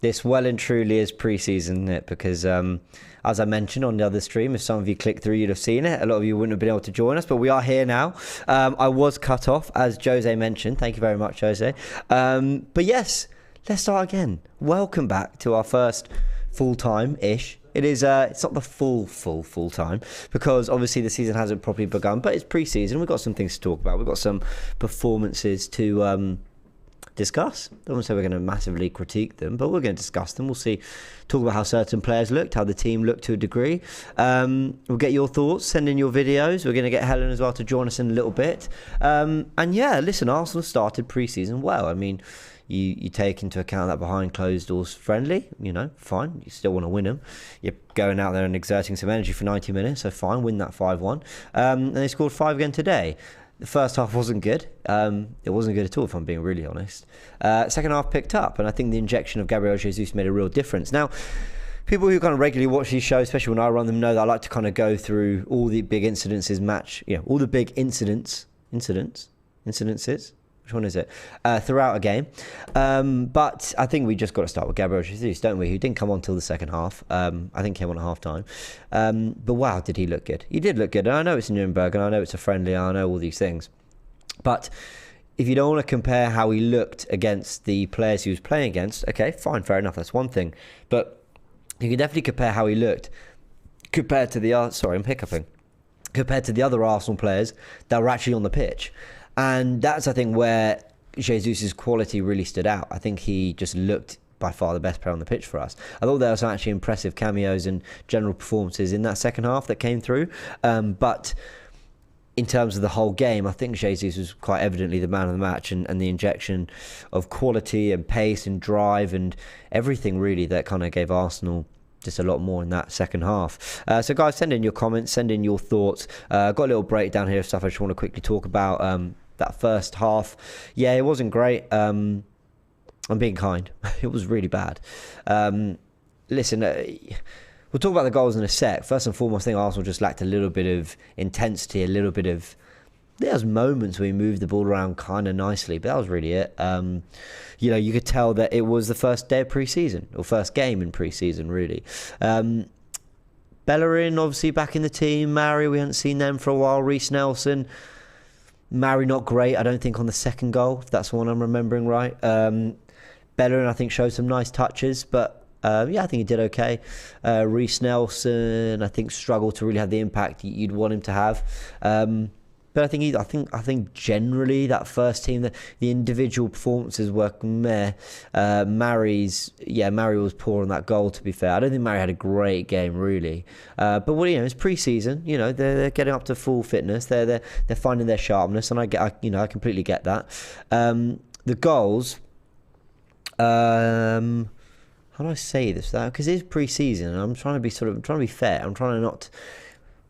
This well and truly is pre-season, isn't it? Because as I mentioned on the other stream, if some of you clicked through, you'd have seen it. A lot of you wouldn't have been able to join us, but we are here now. I was cut off, as Jose mentioned. Thank you very much, Jose. But yes, let's start again. Welcome back to our first full-time-ish. It is. It's not the full time, because obviously the season hasn't properly begun, but it's pre-season. We've got some things to talk about. We've got some performances to discuss. I don't want to say we're going to massively critique them, but we're going to discuss them. We'll see, talk about how certain players looked, how the team looked to a degree. We'll get your thoughts, send in your videos. We're going to get Helen as well to join us in a little bit. And yeah, listen, Arsenal started pre-season well. I mean, you take into account that behind closed doors friendly, fine. You still want to win them. You're going out there and exerting some energy for 90 minutes, so fine, win that 5-1. And they scored 5 again today. The first half wasn't good. It wasn't good at all, if I'm being really honest. Second half picked up, and I think the injection of Gabriel Jesus made a real difference. Now, people who kind of regularly watch these shows, especially when I run them, know that I like to kind of go through all the big all the big incidences. Which one is it? Throughout a game. But I think we just got to start with Gabriel Jesus, don't we? Who didn't come on till the second half. I think came on at half time. But wow, did he look good. He did look good. And I know it's Nurnberg, and I know it's a friendly, and I know all these things. But if you don't want to compare how he looked against the players he was playing against, okay, fine, fair enough. That's one thing. But you can definitely compare how he looked compared to the compared to the other Arsenal players that were actually on the pitch. And that's, I think, where Jesus' quality really stood out. I think he just looked by far the best player on the pitch for us. I thought there were some actually impressive cameos and general performances in that second half that came through. But in terms of the whole game, I think Jesus was quite evidently the man of the match, and the injection of quality and pace and drive and everything really that kind of gave Arsenal just a lot more in that second half. So guys, send in your comments, send in your thoughts. Got a little breakdown here of stuff I just want to quickly talk about. That first half, yeah, it wasn't great. I'm being kind. It was really bad. Listen, we'll talk about the goals in a sec. First and foremost, I think Arsenal just lacked a little bit of intensity, a little bit of... There was moments where we moved the ball around kind of nicely, but that was really it. You could tell that it was the first day of pre-season, or first game in pre-season, really. Bellerin, obviously, back in the team. Mari, we hadn't seen them for a while. Reece Nelson. Mari, not great, I don't think, on the second goal, if that's the one I'm remembering right. Bellerin, I think, showed some nice touches, but I think he did okay. Reece Nelson, I think, struggled to really have the impact you'd want him to have. But I think generally that first team, the individual performances were meh. Mari was poor on that goal, to be fair. I don't think Mari had a great game really. But it's pre-season. They're getting up to full fitness. They're finding their sharpness, and I completely get that. The goals. How do I say this? Because it is pre-season, and I'm trying to be fair. I'm trying to not.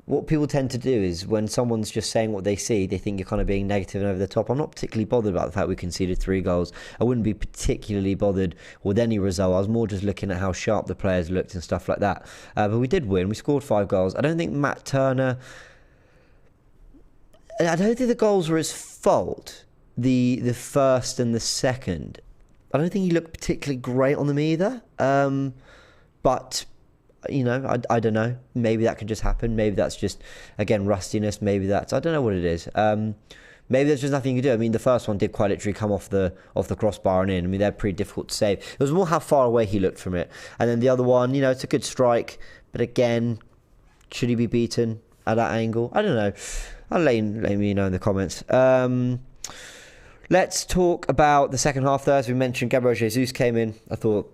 What people tend to do is when someone's just saying what they see, they think you're kind of being negative and over the top. I'm not particularly bothered about the fact we conceded 3 goals. I wouldn't be particularly bothered with any result. I was more just looking at how sharp the players looked and stuff like that. But we did win. We scored 5 goals. I don't think Matt Turner... I don't think the goals were his fault, the first and the second. I don't think he looked particularly great on them either. But... I don't know. Maybe that could just happen. Maybe that's just, again, rustiness. Maybe that's... I don't know what it is. Maybe there's just nothing you can do. I mean, the first one did quite literally come off the crossbar and in. I mean, they're pretty difficult to save. It was more how far away he looked from it. And then the other one, it's a good strike. But again, should he be beaten at that angle? I don't know. I'll let me know in the comments. Let's talk about the second half there. As we mentioned, Gabriel Jesus came in. I thought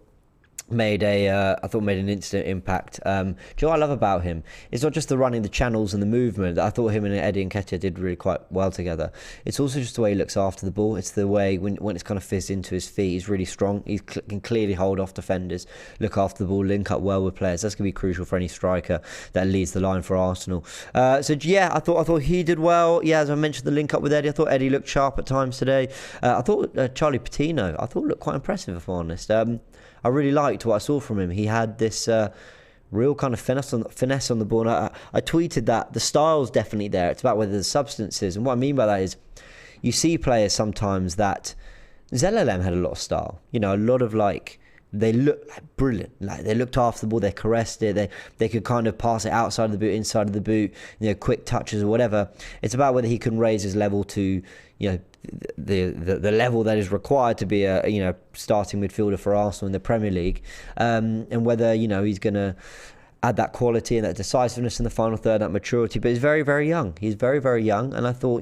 made an instant impact. Do you know what I love about him? It's not just the running the channels and the movement. I thought him and Eddie Nketiah did really quite well together. It's also just the way he looks after the ball. It's the way when it's kind of fizzed into his feet, he's really strong. He can clearly hold off defenders, look after the ball, link up well with players. That's going to be crucial for any striker that leads the line for Arsenal. I thought he did well. Yeah, as I mentioned, the link up with Eddie, I thought Eddie looked sharp at times today. I thought Charlie Patino, looked quite impressive, if I'm honest. I really liked what I saw from him. He had this real kind of finesse on the ball. And I tweeted that the style's definitely there. It's about whether the substance is. And what I mean by that is you see players sometimes that... ZLM had a lot of style. A lot of they looked like brilliant. Like they looked after the ball, they caressed it, they could kind of pass it outside of the boot, inside of the boot, quick touches or whatever. It's about whether he can raise his level to, the level that is required to be a starting midfielder for Arsenal in the Premier League, and whether he's going to add that quality and that decisiveness in the final third, that maturity. But he's very, very young. He's very, very young, and I thought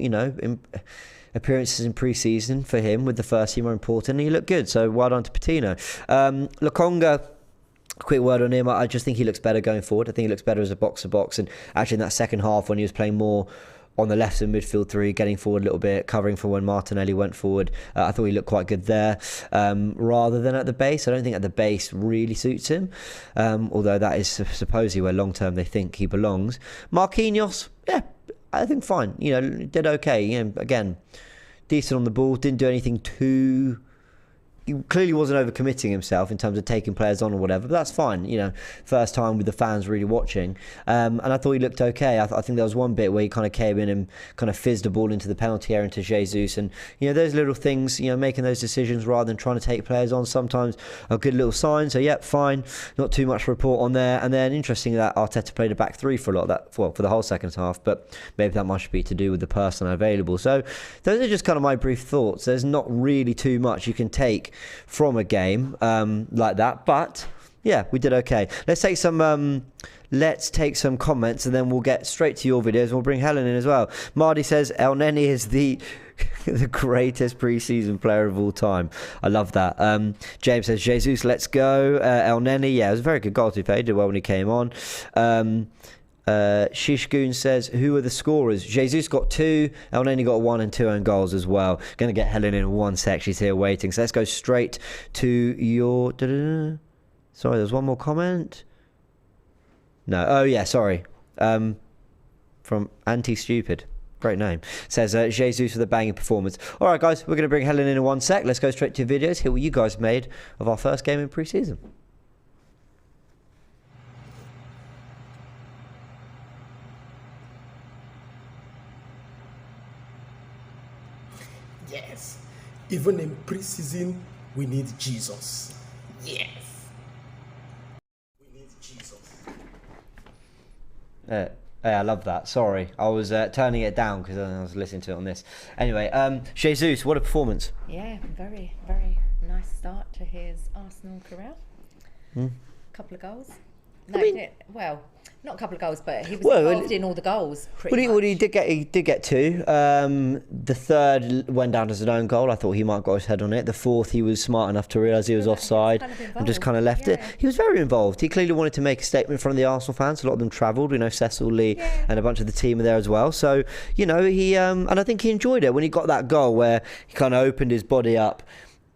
appearances in pre-season for him with the first team are important, and he looked good, so well done to Patino. Lokonga, quick word on him. I just think he looks better going forward. I think he looks better as a box-to-box, and actually in that second half when he was playing more on the left in midfield three, getting forward a little bit, covering for when Martinelli went forward, I thought he looked quite good there, rather than at the base. I don't think at the base really suits him, although that is supposedly where long term they think he belongs. Marquinhos, yeah, I think fine. Did okay. Again, decent on the ball. Didn't do anything too. He clearly wasn't overcommitting himself in terms of taking players on or whatever, but that's fine. First time with the fans really watching, and I thought he looked okay. I think there was one bit where he kind of came in and kind of fizzed the ball into the penalty area into Jesus, and those little things, making those decisions rather than trying to take players on sometimes are good little signs. So yeah, fine, not too much to report on there. And then interesting that Arteta played a back three for a lot of that, for the whole second half, but maybe that must be to do with the personnel available. So those are just kind of my brief thoughts. There's not really too much you can take from a game like that, but yeah, we did okay. Let's take some comments, and then we'll get straight to your videos, and we'll bring Helen in as well. Mardi says El Neni is the greatest pre-season player of all time. I love that. James says Jesus, let's go. El Neni, yeah, it was a very good goal to be paid. Did well when he came on. Shishgoon says, who are the scorers? Jesus got 2, El Neni got 1 and 2 own goals as well. Going to get Helen in 1 sec, she's here waiting. So let's go straight to your... Sorry, there's one more comment. No, oh yeah, sorry. From Anti-Stupid. Great name. Says Jesus with a banging performance. All right, guys, we're going to bring Helen in 1 sec. Let's go straight to videos, hear what you guys made of our first game in pre-season. Yes, even in pre-season, we need Jesus. Yes, we need Jesus. I love that. Sorry, I was turning it down because I was listening to it on this. Anyway, Jesus, what a performance. Yeah, very, very nice start to his Arsenal career. Couple of goals. No, not a couple of goals, but he was involved in all the goals. He did get 2. The third went down as an own goal. I thought he might have got his head on it. The fourth, he was smart enough to realise he was offside and just kind of left it. He was very involved. He clearly wanted to make a statement in front of the Arsenal fans. A lot of them travelled. Cecil Lee and a bunch of the team are there as well. So he and I think he enjoyed it when he got that goal where he kind of opened his body up.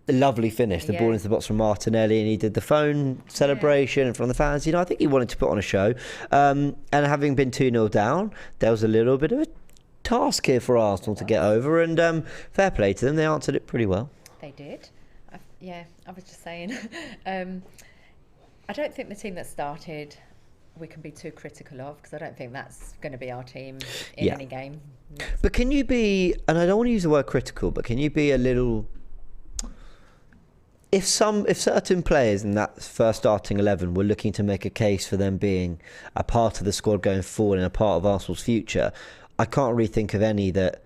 A lovely finish, the ball into the box from Martinelli, and he did the phone celebration in front of the fans. I think he wanted to put on a show. And having been 2-0 down, there was a little bit of a task here for Arsenal to get over, and fair play to them. They answered it pretty well. They did. I was just saying, I don't think the team that started we can be too critical of, because I don't think that's going to be our team in any game. But can you be, and I don't want to use the word critical, but can you be a little... If certain players in that first starting 11 were looking to make a case for them being a part of the squad going forward and a part of Arsenal's future, I can't really think of any that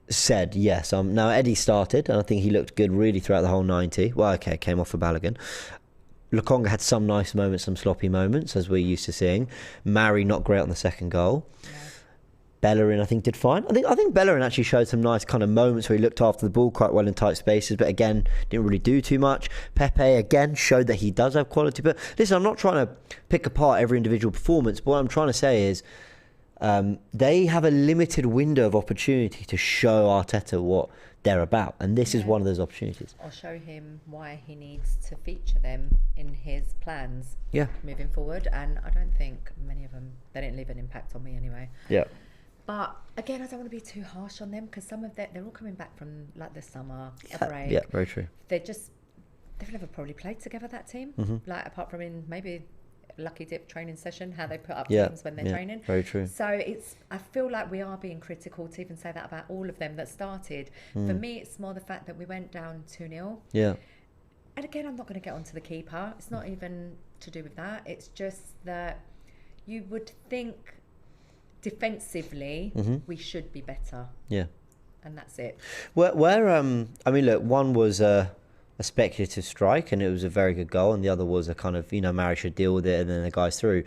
said yes. Now Eddie started, and I think he looked good really throughout the whole 90. Well, okay, came off for Balogun. Lokonga had some nice moments, some sloppy moments, as we're used to seeing. Mari not great on the second goal. No. Bellerin, I think, did fine. I think Bellerin actually showed some nice kind of moments where he looked after the ball quite well in tight spaces, but again, didn't really do too much. Pepe, again, showed that he does have quality. But listen, I'm not trying to pick apart every individual performance, but what I'm trying to say is they have a limited window of opportunity to show Arteta what they're about, and this is one of those opportunities. Or show him why he needs to feature them in his plans moving forward, and I don't think many of them, they didn't leave an impact on me anyway. Yeah. But again, I don't want to be too harsh on them, because some of them, they're all coming back from like the summer break. Yeah, very true. They've never probably played together, that team. Like apart from in maybe lucky dip training session, how they put up teams when they're training. Very true. So I feel like we are being critical to even say that about all of them that started. For me, it's more the fact that we went down 2-0. Yeah. And again, I'm not going to get onto the keeper. It's not even to do with that. It's just that you would think defensively we should be better. Yeah. And that's it. Where I mean, look, one was a speculative strike and it was a very good goal, and the other was a kind of, Mari should deal with it and then the guy's through.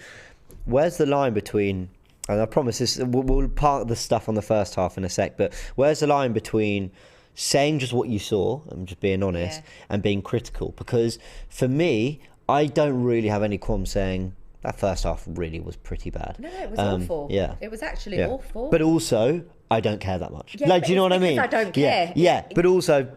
Where's the line between, and I promise this, we'll park the stuff on the first half in a sec, but where's the line between saying just what you saw and just being honest and being critical? Because for me, I don't really have any qualms saying that first half really was pretty bad. No, it was awful. Yeah. It was actually awful. But also, I don't care that much. Yeah, do you know what I mean? I don't care. Yeah, but also,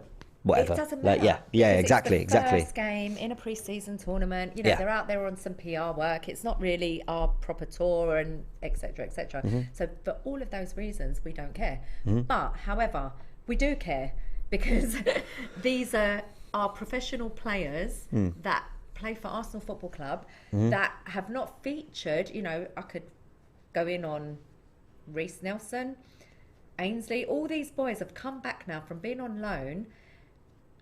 whatever. It doesn't matter. Exactly. It's the first game in a pre-season tournament. They're out there on some PR work. It's not really our proper tour and etc. etc. So for all of those reasons, we don't care. But however, we do care because these are our professional players that play for Arsenal Football Club that have not featured. I could go in on Reece Nelson, Ainsley. All these boys have come back now from being on loan.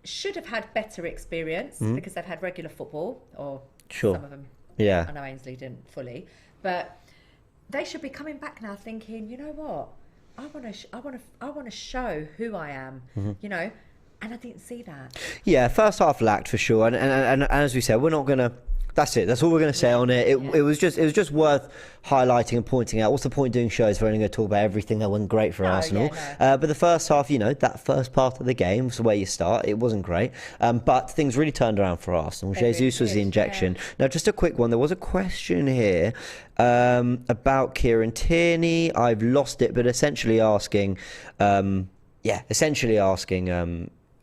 Should have had better experience because they've had regular football, or some of them. Yeah, I know Ainsley didn't fully, but they should be coming back now thinking, you know what, I want to show who I am, and I didn't see that. Yeah, first half lacked for sure, and as we said, we're not gonna. That's it. That's all we're going to say on it. It was just worth highlighting and pointing out. What's the point doing shows if we're only going to talk about everything that wasn't great for Arsenal? But the first half, that first part of the game was where you start. It wasn't great, but things really turned around for Arsenal. Jesus was the injection. Now, just a quick one. There was a question here about Kieran Tierney. I've lost it, but essentially asking,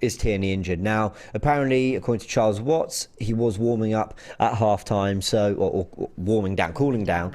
is Tierney injured? Now, apparently, according to Charles Watts, he was warming up at half-time, or warming down, cooling down.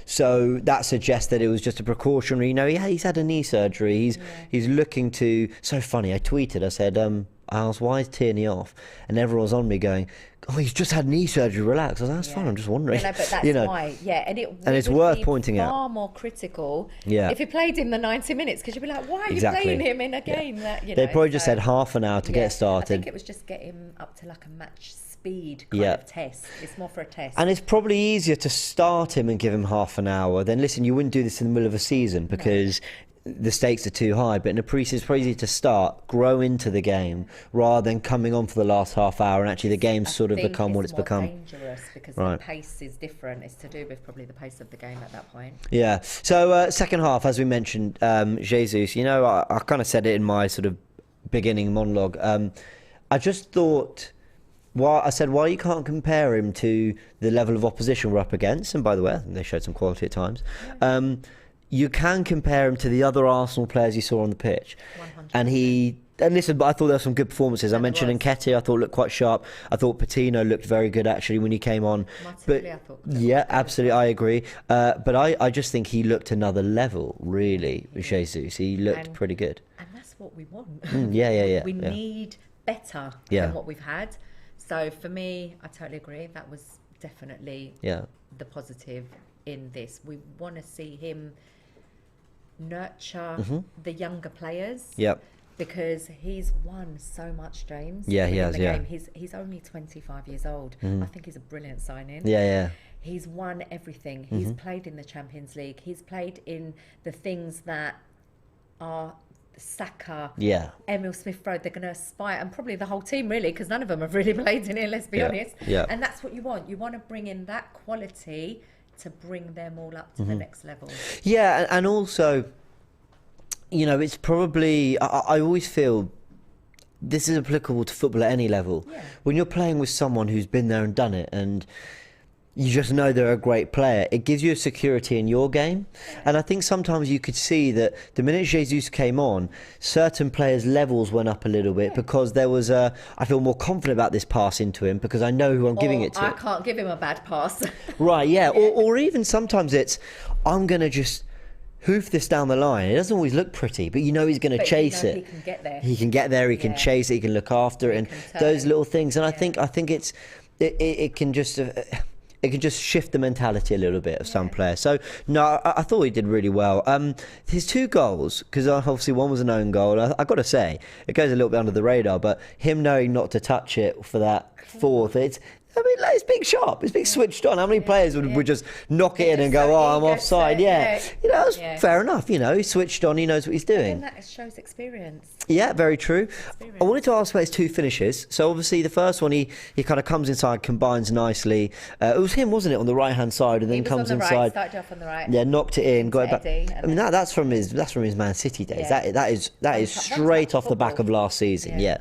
So that suggests that it was just a precautionary. He's had a knee surgery. He's looking to. So funny. I tweeted. I said, I asked, why is Tierney off? And everyone was on me going, oh, he's just had knee surgery, relax. I was like, that's fine, I'm just wondering. But that's why, and it's worth pointing out. Far more critical if he played in the 90 minutes, because you'd be like, why are you playing him in a game that, They probably just had half an hour to get started. I think it was just get him up to like a match speed kind of test. It's more for a test. And it's probably easier to start him and give him half an hour than, listen, you wouldn't do this in the middle of a season because the stakes are too high, but in a pre-season it's probably easy to start, grow into the game rather than coming on for the last half hour and actually the game's sort of become what it's become. Dangerous because the pace is different. It's to do with probably the pace of the game at that point. Yeah. So second half, as we mentioned, Jesus, I kind of said it in my sort of beginning monologue. I just thought, why you can't compare him to the level of opposition we're up against, and by the way, I think they showed some quality at times. You can compare him to the other Arsenal players you saw on the pitch. 100%. And listen, but I thought there were some good performances. I mentioned Nketiah, I thought looked quite sharp. I thought Patino looked very good actually when he came on. Martinelli, I thought. Absolutely, I agree. But I just think he looked another level, really, with Jesus. He looked pretty good. And that's what we want. We need better than what we've had. So for me, I totally agree. That was definitely the positive in this. We want to see him nurture the younger players. Because he's won so much, James. He has. He's only 25 years old. I think he's a brilliant signing. He's won everything. He's played in the Champions League. He's played in the things that are Saka, Emil Smith-Rowe, they're going to aspire, and probably the whole team really, because none of them have really played in it, let's be honest. And that's what you want. You want to bring in that quality to bring them all up to the next level. And also, it's probably, I always feel this is applicable to football at any level. When you're playing with someone who's been there and done it, and you just know they're a great player, it gives you a security in your game. And I think sometimes you could see that the minute Jesus came on, certain players' levels went up a little bit because there was I feel more confident about this pass into him because I know who I'm giving it to. I can't give him a bad pass. Or even sometimes it's, I'm going to just hoof this down the line. It doesn't always look pretty, but he's going to chase it. He can get there. He can chase it, he can look after it, and those little things. And I think it can just... it can just shift the mentality a little bit of some players. So no, I thought he did really well. His 2 goals, because obviously one was an own goal. I got to say, it goes a little bit under the radar, but him knowing not to touch it for that 4th, it's being sharp. It's being switched on. How many players would just knock it in and go, "Oh, I'm offside"? That's fair enough. He's switched on. He knows what he's doing. And that shows experience. Yeah, very true. I wanted to ask about his 2 finishes. So obviously the first one, he kind of comes inside, combines nicely. It was him, wasn't it, on the right hand side, and then comes on the inside. Right, started off on the right. Yeah, knocked it in, got it back. Eddie, I mean, that's from his Man City days. Yeah. That is straight off the back of last season. Yeah.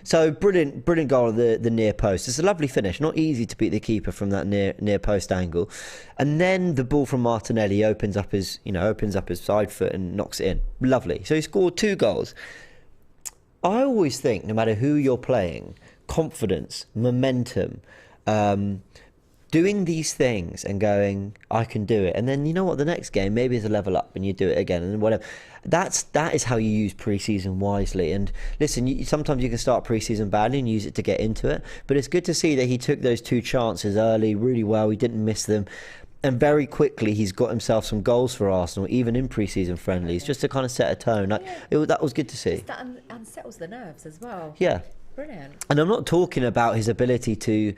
So brilliant goal of the near post. It's a lovely finish. Not easy to beat the keeper from that near post angle. And then the ball from Martinelli opens up his side foot and knocks it in. Lovely. So he scored 2 goals. I always think, no matter who you're playing, confidence, momentum, doing these things and going, I can do it. And then you know what, the next game maybe is a level up and you do it again and whatever. That is how you use pre-season wisely. And listen, sometimes you can start pre-season badly and use it to get into it. But it's good to see that he took those 2 chances early really well. He didn't miss them. And very quickly, he's got himself some goals for Arsenal, even in pre-season friendlies, just to kind of set a tone. That was good to see. That unsettles the nerves as well. Yeah. Brilliant. And I'm not talking about his ability to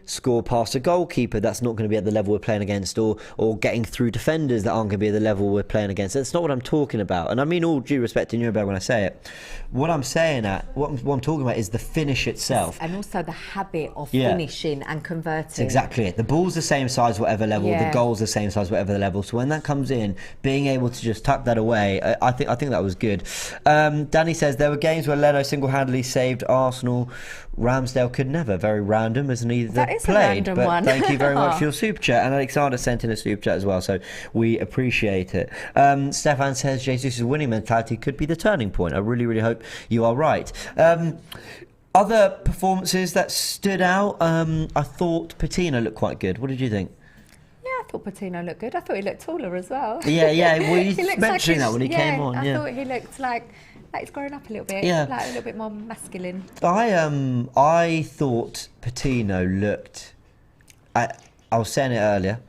score past a goalkeeper that's not going to be at the level we're playing against, or getting through defenders that aren't going to be at the level we're playing against. That's not what I'm talking about. And I mean all due respect to Nurnberg when I say it. What I'm talking about is the finish itself. And also the habit of finishing and converting. That's exactly it. The ball's the same size whatever level, the goal's the same size whatever the level. So when that comes in, being able to just tuck that away, I think that was good. Danny says there were games where Leno single-handedly saved Arsenal. Ramsdale could never. Very random, isn't he? That is played, a random but one. Thank you very much for your super chat. And Alexander sent in a super chat as well, so we appreciate it. Stefan says Jesus' winning mentality could be the turning point. I really, really hope you are right. Other performances that stood out, I thought Patino looked quite good. What did you think? Yeah, I thought Patino looked good. I thought he looked taller as well. Yeah. Well, he he's mentioning that when he came on. I thought he looked like he's grown up a little bit. Yeah. Like a little bit more masculine. I thought Patino looked. I was saying it earlier.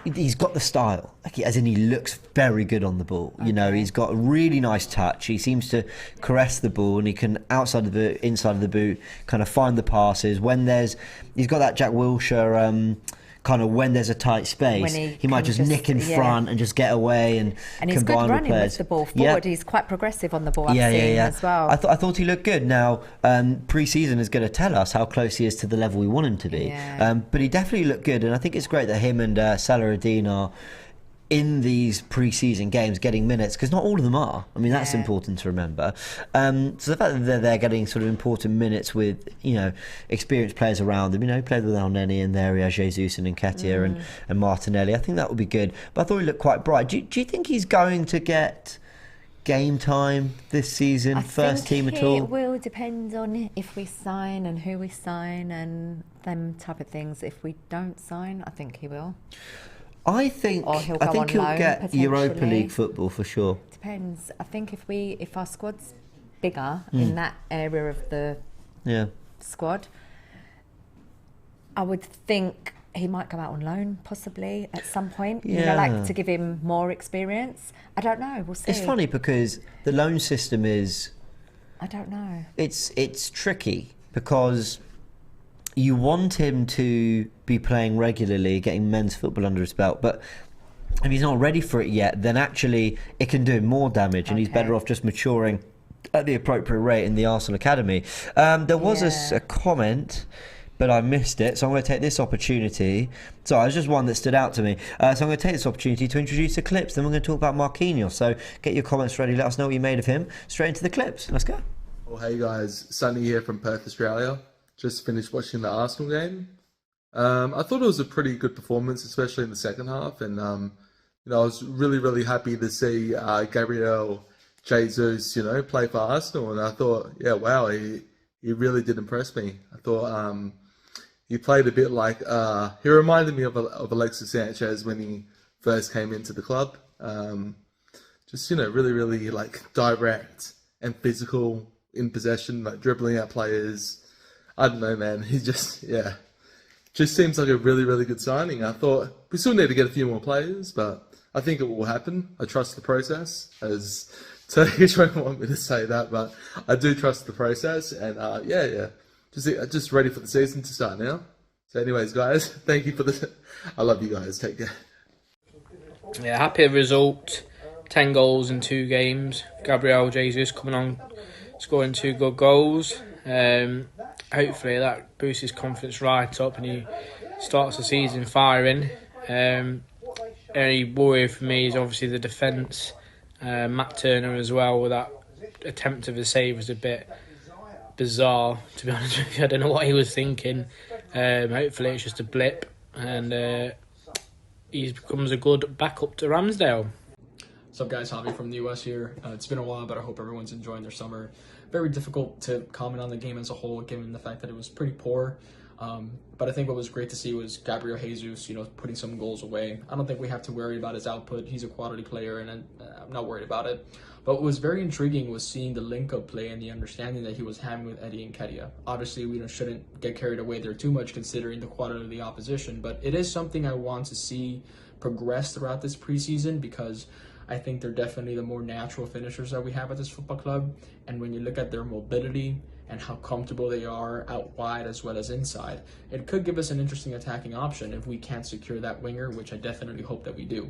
He's got the style, as in he looks very good on the ball. Okay. He's got a really nice touch. He seems to caress the ball, and he can outside of the boot, inside of the boot, kind of find the passes. He's got that Jack Wilshere. Kind of when there's a tight space, he might just nick in front and just get away and he's combine good running with the ball forward. Yeah. He's quite progressive on the ball. I've seen as well. I thought he looked good. Now, pre-season is going to tell us how close he is to the level we want him to be. Yeah. But he definitely looked good, and I think it's great that him and Salah-Eddin are in these pre-season games getting minutes, because not all of them are. I mean, that's important to remember. So the fact that they're getting sort of important minutes with experienced players around them, he played with El Neni in there, Jesus and Nketiah and Martinelli, I think that would be good. But I thought he looked quite bright. Do you think he's going to get game time this season, first team at all? It will depend on if we sign and who we sign and them type of things. If we don't sign, I think he will. I think he'll get Europa League football for sure. Depends. I think if our squad's bigger in that area of the squad, I would think he might go out on loan possibly at some point. To give him more experience. I don't know. We'll see. It's funny because the loan system is. I don't know. It's tricky because you want him to be playing regularly, getting men's football under his belt, but if he's not ready for it yet, then actually it can do him more damage, and he's better off just maturing at the appropriate rate in the Arsenal Academy. There was a comment, but I missed it, so I'm going to take this opportunity. Sorry, it was just one that stood out to me. So I'm going to take this opportunity to introduce the clips, then we're going to talk about Marquinhos. So get your comments ready, let us know what you made of him. Straight into the clips. Let's go. Well, hey guys, Sunny here from Perth, Australia. Just finished watching the Arsenal game. I thought it was a pretty good performance, especially in the second half. And, I was really, really happy to see Gabriel Jesus, play for Arsenal. And I thought, wow, he really did impress me. I thought he played a bit like, he reminded me of Alexis Sanchez when he first came into the club. Really, really direct and physical in possession, dribbling out players. I don't know, man. He just, just seems like a really, really good signing. I thought we still need to get a few more players, but I think it will happen. I trust the process, as Turkish won't want me to say that, but I do trust the process, and just ready for the season to start now. So anyways, guys, thank you for this. I love you guys. Take care. Yeah, happy result. 10 goals in 2 games. Gabriel Jesus coming on, scoring 2 good goals. Hopefully that boosts his confidence right up and he starts the season firing. Only worry for me is obviously the defence. Matt Turner as well, with that attempt of a save was a bit bizarre, to be honest with you. I don't know what he was thinking. Hopefully it's just a blip and he becomes a good backup to Ramsdale. What's up, guys? Javi from the US here. It's been a while, but I hope everyone's enjoying their summer. Very difficult to comment on the game as a whole, given the fact that it was pretty poor. But I think what was great to see was Gabriel Jesus, putting some goals away. I don't think we have to worry about his output. He's a quality player, and I'm not worried about it. But what was very intriguing was seeing the link-up play and the understanding that he was having with Eddie Nketiah. Obviously, we shouldn't get carried away there too much, considering the quality of the opposition. But it is something I want to see progress throughout this preseason, because I think they're definitely the more natural finishers that we have at this football club. And when you look at their mobility and how comfortable they are out wide as well as inside, it could give us an interesting attacking option if we can't secure that winger, which I definitely hope that we do.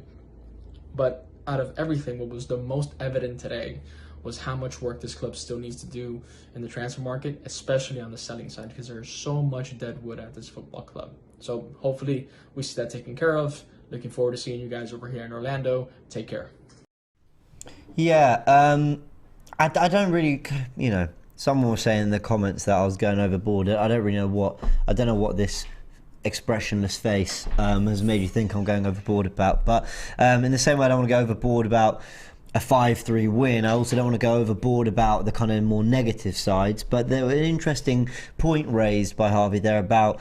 But out of everything, what was the most evident today was how much work this club still needs to do in the transfer market, especially on the selling side, because there's so much dead wood at this football club. So hopefully we see that taken care of. Looking forward to seeing you guys over here in Orlando. Take care. Yeah, I don't really, someone was saying in the comments that I was going overboard. I don't really know what this expressionless face has made you think I'm going overboard about. But in the same way, I don't want to go overboard about a 5-3 win. I also don't want to go overboard about the kind of more negative sides. But there was an interesting point raised by Harvey there about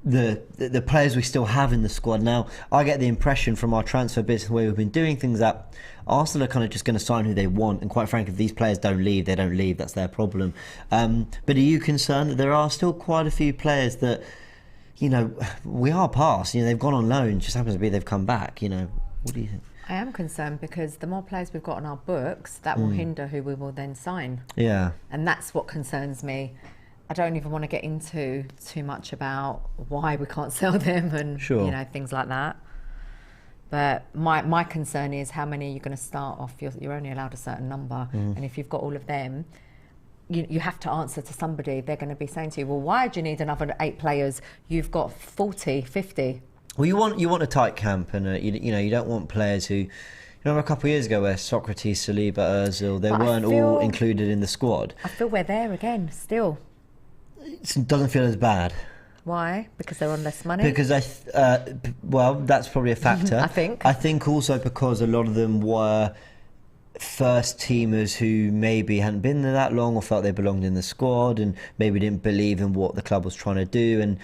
the players we still have in the squad. Now, I get the impression from our transfer business, the way we've been doing things, that Arsenal are kind of just going to sign who they want, and quite frankly, if these players don't leave, they don't leave. That's their problem. But are you concerned that there are still quite a few players that, we are past? They've gone on loan, just happens to be they've come back. What do you think? I am concerned because the more players we've got on our books, that will hinder who we will then sign. Yeah. And that's what concerns me. I don't even want to get into too much about why we can't sell them and things like that. But my concern is how many you're going to start off. You're only allowed a certain number, and if you've got all of them, you have to answer to somebody. They're going to be saying to you, well, why do you need another 8 players? You've got 40, 50. Well, you want a tight camp, and you don't want players who. Remember a couple of years ago where Socrates, Saliba, Ozil, they weren't all included in the squad. I feel we're there again still. It doesn't feel as bad. Why? Because they're on less money? Because that's probably a factor. I think also because a lot of them were first teamers who maybe hadn't been there that long or felt they belonged in the squad and maybe didn't believe in what the club was trying to do. And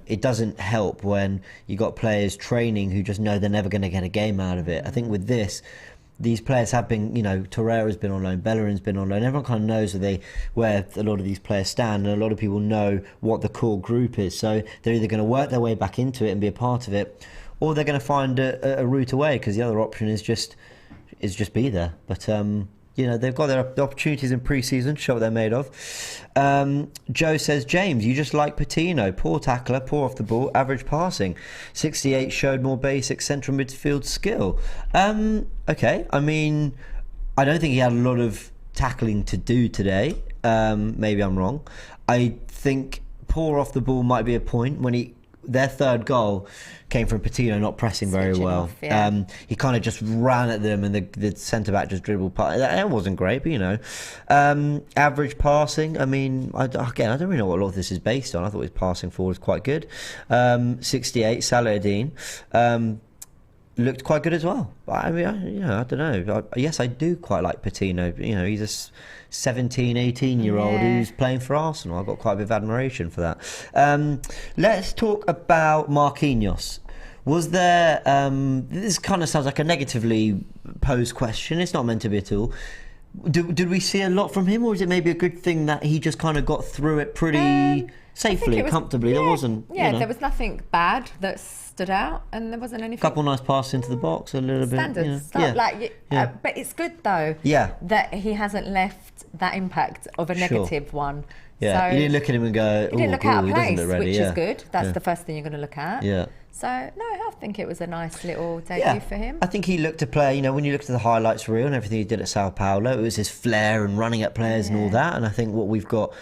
it doesn't help when you got players training who just know they're never going to get a game out of it. I think with this, these players have been, Torreira's been on loan, Bellerin's been on loan. Everyone kind of knows where a lot of these players stand, and a lot of people know what the core group is. So they're either going to work their way back into it and be a part of it, or they're going to find a route away, because the other option is just be there. But they've got their opportunities in pre-season to show what they're made of. Joe says, James, you just like Patino. Poor tackler, poor off the ball, average passing. 68 showed more basic central midfield skill. Okay, I mean, I don't think he had a lot of tackling to do today. Maybe I'm wrong. I think poor off the ball might be a point when their third goal came from Patino not pressing very well. He kind of just ran at them, and the centre-back just dribbled past. That wasn't great, but average passing. I mean, I don't really know what a lot of this is based on. I thought his passing forward was quite good. 68, Saladin. Looked quite good as well. I mean, I don't know. Yes, I do quite like Patino. He's a 17, 18-year-old who's playing for Arsenal. I've got quite a bit of admiration for that. Let's talk about Marquinhos. Was there... this kind of sounds like a negatively posed question. It's not meant to be at all. Did we see a lot from him, or is it maybe a good thing that he just kind of got through it pretty safely, comfortably. There wasn't. Yeah, there was nothing bad that stood out, and there wasn't anything. A couple nice passes into the box, a little standard bit. stuff. But it's good though. Yeah. That he hasn't left that impact of a negative one. Yeah, so you didn't look at him and go, he didn't look out of place, ready. which is good. That's the first thing you're going to look at. Yeah. So, no, I think it was a nice little debut for him. I think he looked to play, when you looked at the highlights reel and everything he did at Sao Paulo, it was his flair and running at players and all that. And I think what we've got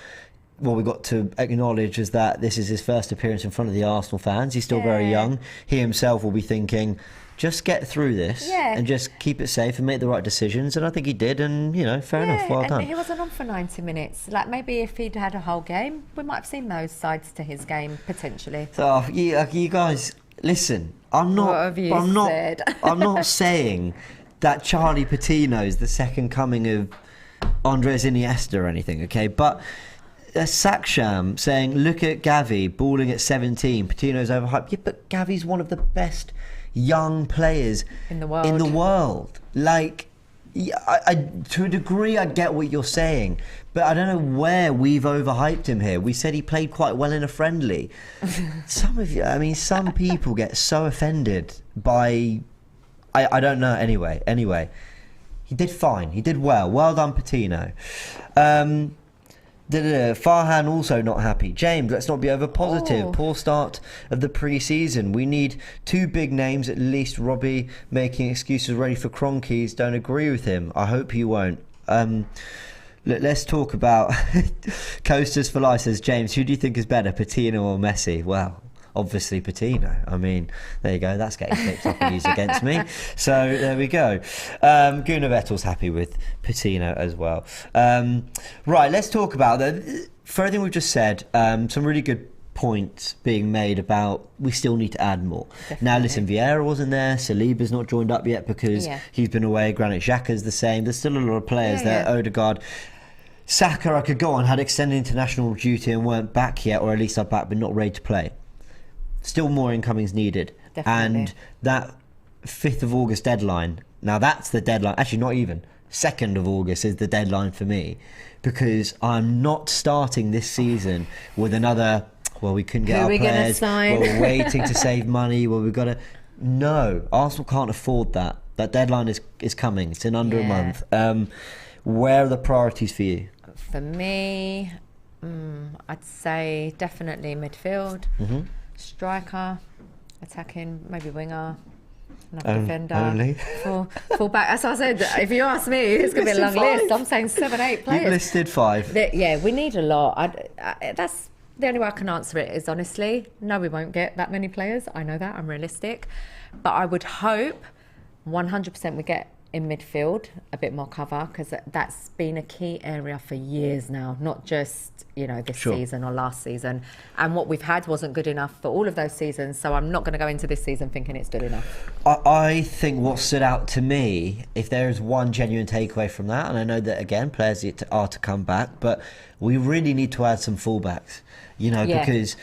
to acknowledge is that this is his first appearance in front of the Arsenal fans. He's still very young. He himself will be thinking, just get through this and just keep it safe and make the right decisions. And I think he did. And, fair enough. Well done. He wasn't on for 90 minutes. Like, maybe if he'd had a whole game, we might have seen those sides to his game, potentially. So, you guys, listen. I'm not saying that Charlie Patino is the second coming of Andres Iniesta or anything, okay? But Saksham saying, look at Gavi balling at 17. Patino's overhyped. Yeah, but Gavi's one of the best young players in the world. Like, I to a degree I get what you're saying, but I don't know where we've overhyped him here. We said he played quite well in a friendly. Some people get so offended by I don't know. Anyway, he did fine, he did well done, Patino. Farhan also not happy. James, let's not be over positive. Poor start of the pre-season. We need 2 big names at least. Robbie making excuses ready for Cronkies. Don't agree with him. I hope he won't. Let's talk about Coasters for Life says, James, who do you think is better, Patino or Messi? Well, obviously Patino. There you go. That's getting clipped up and used against me. So there we go. Gunnar Vettel's happy with Patino as well. Right, let's talk about for everything we've just said, some really good points being made about we still need to add more. Definitely. Now listen, Vieira wasn't there, Saliba's not joined up yet because he's been away, Granit Xhaka's the same. There's still a lot of players there. Odegaard, Saka, I could go on, had extended international duty and weren't back yet, or at least are back but not ready to play. Still more incomings needed. Definitely. And that 5th of August deadline, now that's the deadline, actually not even, 2nd of August is the deadline for me, because I'm not starting this season with another, we couldn't get our players, we're waiting to save money, we've got to... No, Arsenal can't afford that. That deadline is coming, it's in under a month. Where are the priorities for you? For me, I'd say definitely midfield. Striker, attacking, maybe winger, another defender, full back. As I said, if you ask me, it's going to be a long list. I'm saying 7, 8 players. You've listed 5. We need a lot. That's the only way I can answer it is honestly, no, we won't get that many players. I know that, I'm realistic. But I would hope 100% we get in midfield a bit more cover, because that's been a key area for years now, not just this season or last season, and what we've had wasn't good enough for all of those seasons, so I'm not going to go into this season thinking it's good enough. I think what stood out to me, if there is one genuine takeaway from that, and I know that again players are to come back, but we really need to add some fullbacks, because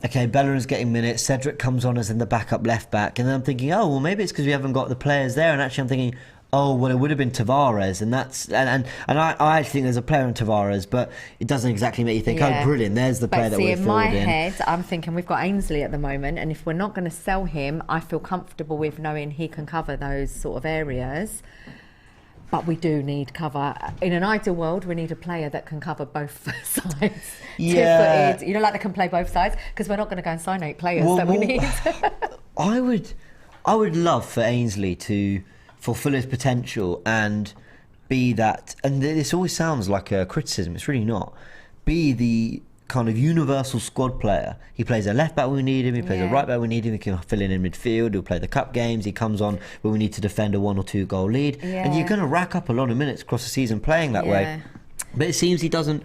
Bellerin's getting minutes, Cedric comes on as in the backup left back, and then I'm thinking, maybe it's because we haven't got the players there, and actually I'm thinking, it would have been Tavares, and that's and I think there's a player in Tavares, but it doesn't exactly make you think, brilliant, there's the player that we're in my head, I'm thinking we've got Ainsley at the moment, and if we're not going to sell him, I feel comfortable with knowing he can cover those sort of areas. But we do need cover. In an ideal world, we need a player that can cover both sides. Yeah. Two-footed, that can play both sides, because we're not going to go and sign 8 players that we need. I would love for Ainsley to fulfill his potential and be that, and this always sounds like a criticism, it's really not, be the kind of universal squad player. He plays a left back when we need him, he plays a right back when we need him, he can fill in midfield, he'll play the cup games, he comes on when we need to defend a 1 or 2 goal lead, and you're going to rack up a lot of minutes across the season playing that way. But it seems he doesn't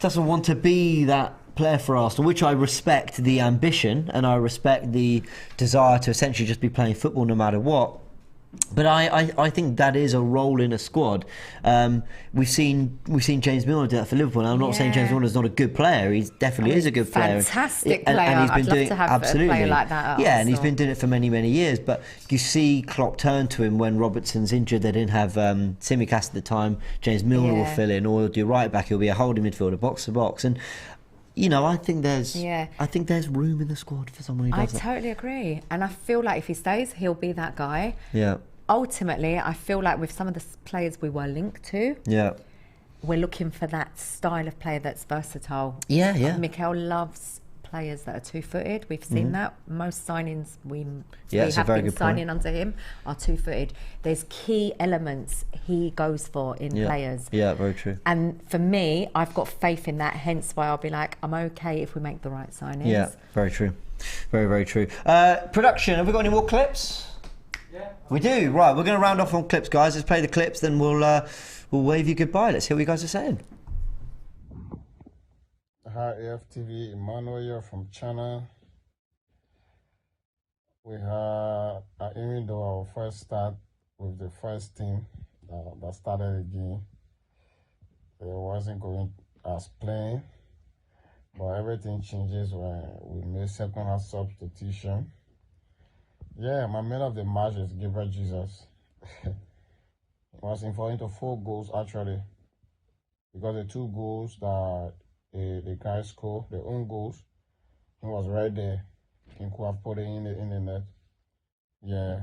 want to be that player for Arsenal, which I respect the ambition and I respect the desire to essentially just be playing football no matter what. But I think that is a role in a squad. We've seen James Milner do that for Liverpool. Now, I'm not saying James Milner's not a good player. He definitely is a good player. Fantastic player. And he's been I'd doing love to have a player like that. And he's been doing it for many, many years. But you see Klopp turn to him when Robertson's injured. They didn't have Tsimikas at the time. James Milner will fill in, or he'll do right back. He'll be a holding midfielder, box to box. And you know, I think there's Yeah. I think there's room in the squad for someone who I does that. totally agree. And I feel like if he stays, he'll be that guy. Yeah. Ultimately, I feel like with some of the players we were linked to, Yeah. we're looking for that style of player that's versatile. Yeah, yeah. Mikel loves players that are two-footed. We've seen that. Most signings we it's a have very been good signing point. under him are two-footed. There's key elements he goes for in players. Yeah, very true. And for me, I've got faith in that, hence why I'll be like, I'm okay if we make the right signings. Yeah, very true. Very, very true. Production, have we got any more clips? Yeah. We do. Right, we're going to round off on clips, guys. Let's play the clips, then we'll wave you goodbye. Let's hear what you guys are saying. Hi, AFTV, Emmanuel here from China. We had, even though our first start with the first team that started the game, it wasn't going as planned, but everything changes when we made second half substitution. Yeah, my man of the match is Gabriel Jesus. It was important to 4 goals actually, because the 2 goals that the guys scored, their own goals, he was right there. He could have put it in the net. Yeah.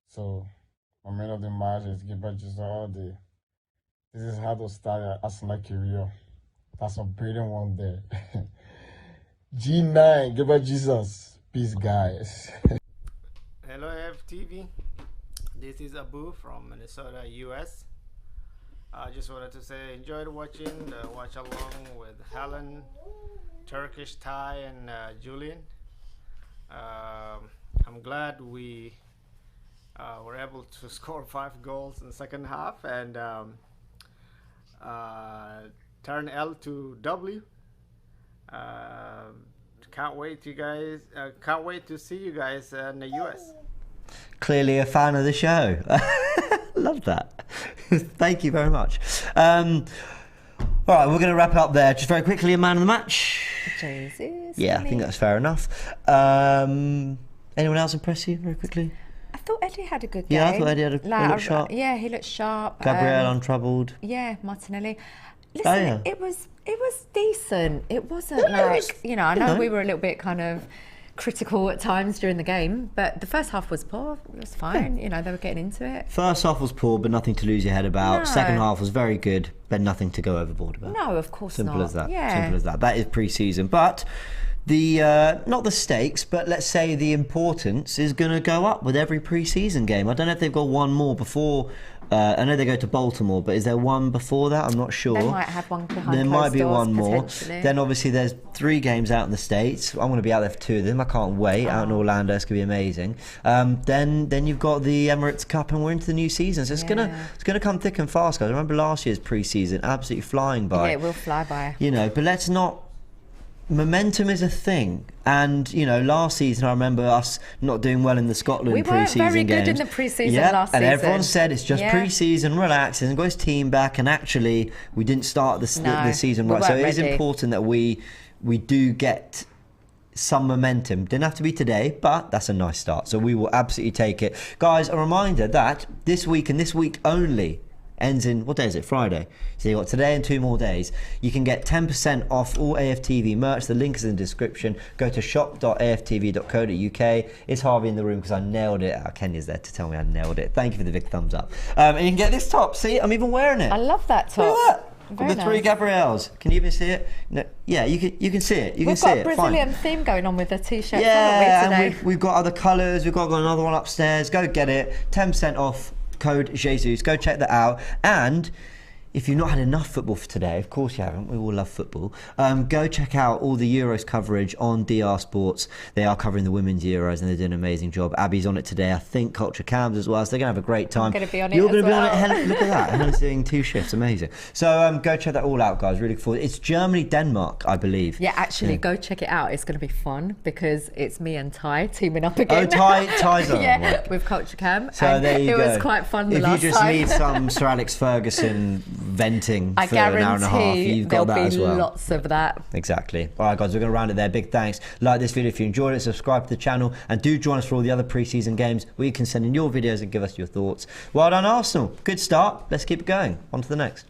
So my man of the match is Gabriel Jesus all day. This is how to start an Arsenal career. That's a brilliant one there. G9, Gabriel Jesus. Peace, guys. Hello AFTV, this is Abu from Minnesota, US. I just wanted to say enjoyed watching the watch along with Helen, Turkish, Thai, and Julian. I'm glad we were able to score 5 goals in the second half and turn L to W. Can't wait to see you guys in the US. Clearly a fan of the show. Love that. Thank you very much. All right, we're going to wrap it up there. Just very quickly, a man of the match. Jesus. Yeah, I think that's fair enough. Anyone else impress you very quickly? I thought Eddie had a good game. Yeah, I thought Eddie had he looked sharp. Yeah, he looked sharp. Gabriel untroubled. Yeah, Martinelli. Listen, yeah. it was decent. It wasn't I know we were a little bit kind of critical at times during the game, but the first half was poor. It was fine. They were getting into it. First half was poor, but nothing to lose your head about. No. Second half was very good, but nothing to go overboard about. No, of course Simple not. as that. Yeah. Simple as that. That is pre-season, but the not the stakes, but let's say the importance is going to go up with every pre-season game. I don't know if they've got one more before. I know they go to Baltimore, but is there one before that? I'm not sure. They might have one behind There closed might be doors, one more. potentially. Then obviously there's 3 games out in the States. I'm going to be out there for 2 of them. I can't wait. Out in Orlando, it's going to be amazing. Then you've got the Emirates Cup, and we're into the new season. So it's gonna come thick and fast, guys. I remember last year's pre-season, absolutely flying by. Yeah, it will fly by. But let's not. Momentum is a thing, and last season I remember us not doing well in the Scotland We weren't pre-season very good games. in the pre-season last and season. everyone said it's just Yeah. pre-season, relax, and got his team back. And actually, we didn't start the season we right, so weren't it is ready. important that we do get some momentum. Didn't have to be today, but that's a nice start. So we will absolutely take it, guys. A reminder that this week and this week only. Ends in, what day is it? Friday. So you've got today and 2 more days. You can get 10% off all AFTV merch. The link is in the description. Go to shop.aftv.co.uk. It's Harvey in the room because I nailed it. Kenya's there to tell me I nailed it. Thank you for the big thumbs up. And you can get this top. See, I'm even wearing it. I love that top. Look at that. Very The 3 nice. Gabriels. Can you even see it? No. Yeah, you can see it. You can We've see got it. a Brazilian Fine. theme going on with the t-shirts, Yeah, haven't we, and today? we've got other colours. We've got another one upstairs. Go get it. 10% off. Code Jesus. Go check that out. And if you've not had enough football for today, of course you haven't, we all love football, go check out all the Euros coverage on DR Sports. They are covering the women's Euros and they're doing an amazing job. Abby's on it today, I think Culture Cams as well, so they're going to have a great time. I'm going to be on it You're as going to be on well. it. Helen, look at that. Helen's doing 2 shifts, amazing. So go check that all out, guys, really look forward. It's Germany-Denmark, I believe. Yeah, actually, go check it out. It's going to be fun because it's me and Ty teaming up again. Oh, Ty's on. Yeah, Right. with Culture Cam. So and there you it go. was quite fun the if last you just time. need some Sir Alex Ferguson venting I for an hour and a half, guarantee you've got there'll that be as well. lots of that. Exactly. All right, guys, we're going to round it there. Big thanks. Like this video if you enjoyed it, subscribe to the channel, and do join us for all the other pre-season games where you can send in your videos and give us your thoughts. Well done, Arsenal. Good start. Let's keep it going. On to the next.